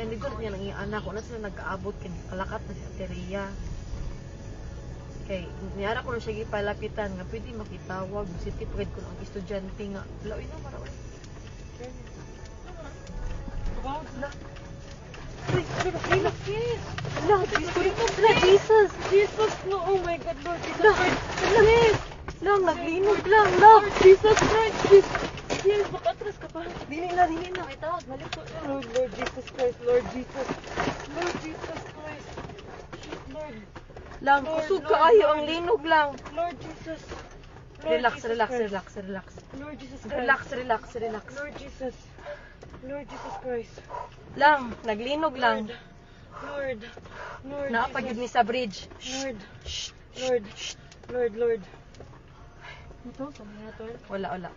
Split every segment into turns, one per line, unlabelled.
kaya dito niya nang anak ko na sila nag-aabot kay kalakat na si Ateria. Kay niyara ko na siya gipalapitan nga pwede makitawag si tipred ko ang estudyante nga. Laoy na maraway. Uy, look, yes. Lang, Jesus.
Jesus, no, oh my God, Lord Jesus Christ.
Yes. Lang, naglinog lang. Lang, Jesus Christ.
Yes, makatras ka pa.
Dili na.
Ay, tawag, balik ko. Lord Jesus Christ, Lord Jesus. Lord Jesus Christ. Shit, Lord.
Lang,
Lord,
kusog
Lord,
kaayo
Lord.
ang linog lang.
Lord Jesus. Lord
Relax,
Jesus
relax,
Christ.
relax, relax.
Lord Jesus Christ.
Relax.
Lord Jesus. Lord Jesus Christ.
Lang, naglinog lang.
Lord. Lord
Naapagid
Jesus.
ni sa bridge.
Lord.
Shh.
Lord. Ito, sabi na to.
Wala.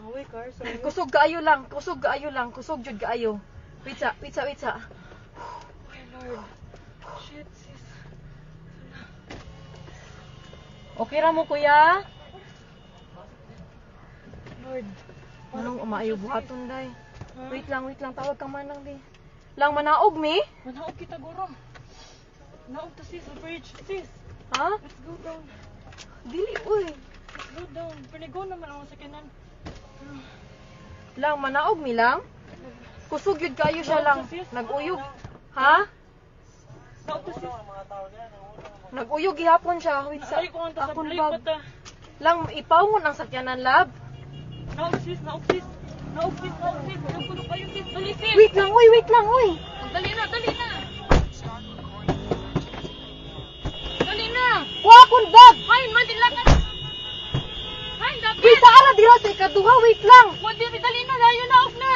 Away, car. Sorry.
Kusog kaayo lang. Kusog jud kaayo. Wait sa.
Ay, Lord. Shit, sis.
Okay ra mo kuya?
Lord.
Anong umaayo buhaton day?
Ha?
Wait lang, tawag kang manang di. Lang manaog mi?
Manaog kita, guro. Naog to, sis. Sa bridge. Sis,
Ha?
let's go down.
Dili uy.
Let's go down. Panigo naman ako sa kanan.
Lang manaog mi lang. Kusog yun kayo siya lang. Naguyog. Ha?
Naog to, sis.
Naguyog gihapon siya. Wait sa.
Ay, kung ang tasab.
Akong
Ay,
bag.
pata.
Lang ipawngon ang sakyanan lab.
Naog, sis. Naog, sis. Nagpuno kayo, sis. Dali, sis.
Wait lang uy.
Dali na. Dali na.
Wa akong bag.
Ay, madilakan. Ay, dapat.
Wait sa ara dira sa ikaduha. Wait lang.
Dali na. Layo na, off na.